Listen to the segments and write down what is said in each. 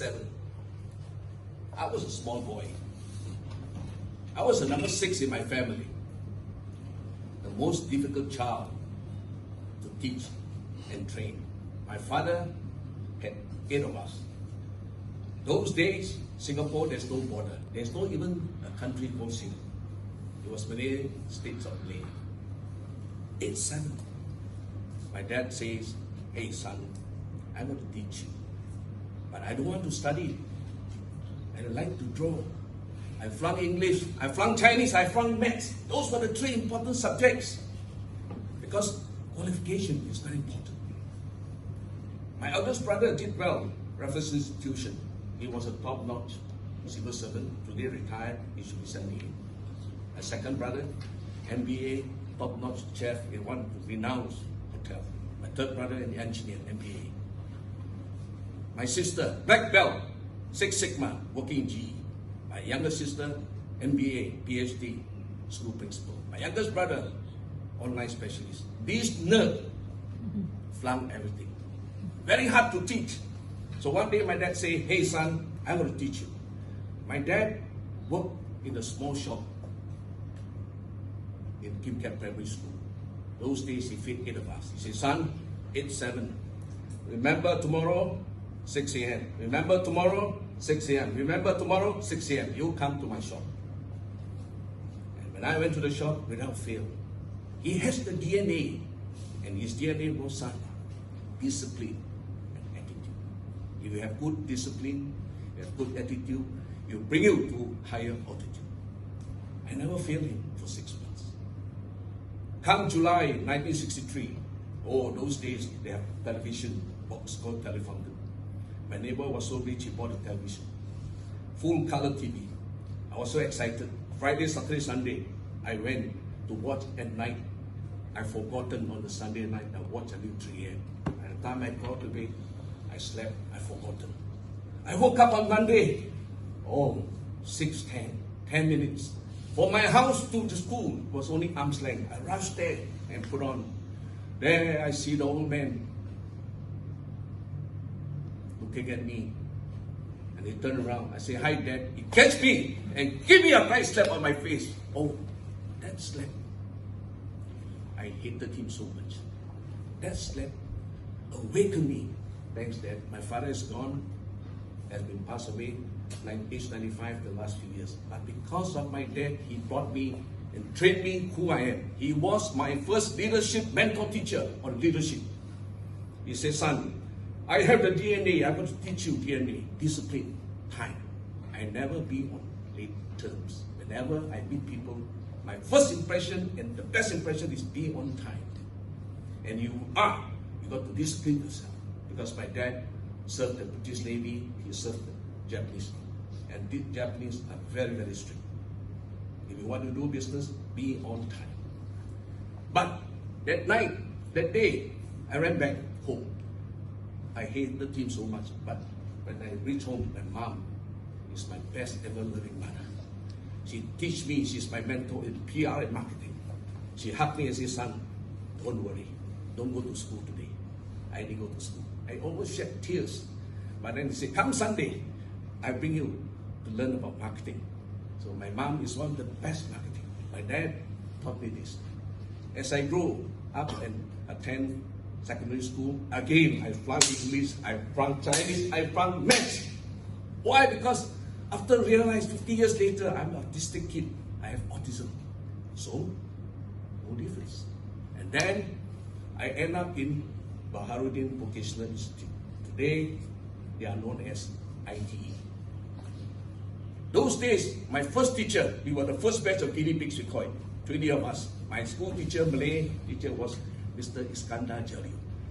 7. I was a small boy. I was the number 6 in my family. The most difficult child to teach and train. My father had 8 of us. Those days, Singapore, there's no border. There's not even a country called Singapore. It was Malay States of Malay. 8-7. My dad says, "Hey son, I'm going to teach you. But I don't want to study. I like to draw. I flunk English, I flunk Chinese, I flunk maths. Those were the 3 important subjects. Because qualification is very important." My eldest brother did well, Raffles Institution. He was a top-notch civil servant. Today retired, he should be 78. My second brother, MBA, top-notch chef in one renowned hotel. My third brother, an engineer, MBA. My sister, black belt, Six Sigma, working in GE. My younger sister, MBA, PhD, school principal. My youngest brother, online specialist. This nerd flunked everything. Very hard to teach. So one day my dad said, "Hey son, I'm going to teach you." My dad worked in a small shop in Kim Cat Primary School. Those days he fed 8 of us. He said, "Son, 8-7. Remember tomorrow, 6 a.m. Remember tomorrow, 6 a.m. Remember tomorrow, 6 a.m. You come to my shop." And when I went to the shop, without fail, he has the DNA, and his DNA was son, discipline and attitude. If you have good discipline, you have good attitude, it will bring you to higher altitude. I never failed him for 6 months. Come July 1963, those days they have television box called telefountain. My neighbor was so rich, he bought a television. Full color TV. I was so excited. Friday, Saturday, Sunday, I went to watch at night. I forgotten on the Sunday night, I watched until 3 a.m. By the time I got to bed, I slept, I forgotten. I woke up on Monday, 6:10, 10 minutes. For my house to the school was only arm's length. I rushed there and put on. There I see the old man looking at me, and he turned around. I say, "Hi Dad." He catch me and give me a nice slap on my face. That slap, I hated him so much. That slap awakened me. Thanks Dad. My father is gone, has been passed away, age 95 the last few years. But because of my dad, he brought me and trained me who I am. He was my first leadership mentor teacher on leadership. He said, "Son, I have the DNA, I'm going to teach you DNA, discipline, time. I never be on late terms. Whenever I meet people, my first impression and the best impression is be on time. And you got to discipline yourself." Because my dad served the British Navy, he served the Japanese. And the Japanese are very, very strict. If you want to do business, be on time. But that night, that day, I ran back home. I hated him so much, but when I reached home, my mom is my best ever loving mother. She teach me, she's my mentor in PR and marketing. She hugged me and said, "Son, don't worry, don't go to school today." I didn't go to school. I almost shed tears. But then she said, "Come Sunday, I bring you to learn about marketing." So my mom is one of the best marketing. My dad taught me this. As I grew up and attend secondary school, again, I flunked English, I flunked Chinese, I flunked maths. Why? Because after realizing 50 years later, I'm an autistic kid. I have autism. So, no difference. And then, I end up in Baharuddin Vocational Institute. Today, they are known as ITE. Those days, my first teacher, we were the first batch of guinea pigs we call it, 20 of us. My school teacher, Malay teacher, was Mr. Iskandar Jalil.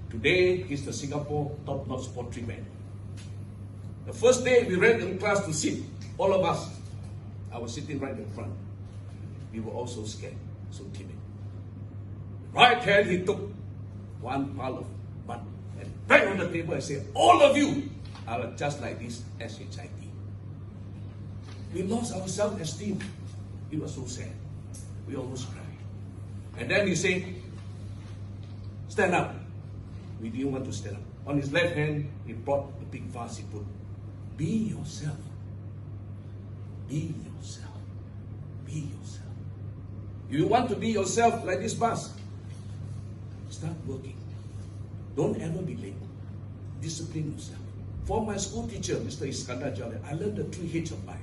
Today, he's the Singapore top-notch pottery man. The first day we ran in class to sit, all of us, I was sitting right in front. We were all so scared, so timid. Right hand, he took one pile of mud and bang on the table and said, "All of you are just like this SHIT." We lost our self-esteem. It was so sad. We almost cried. And then he said, "Stand up." We didn't want to stand up. On his left hand, he brought the big vase he put Be yourself. Be yourself. Be yourself. You want to be yourself like this bus? Start working. Don't ever be late. Discipline yourself. For my school teacher, Mr. Iskandar Jalal, I learned the 3 H's of life.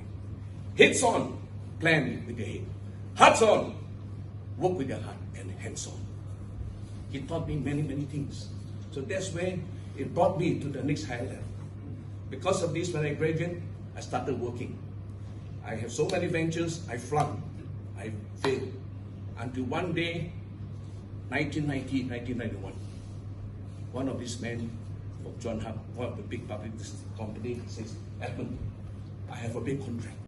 Heads on, plan with your head. Hearts on, work with your heart, and hands on. He taught me many, many things. So that's where it brought me to the next higher level. Because of this, when I graduated, I started working. I have so many ventures, I flunked, I failed. Until one day, 1991, one of these men from John Hub, one of the big public company, says, Edmund, I have a big contract.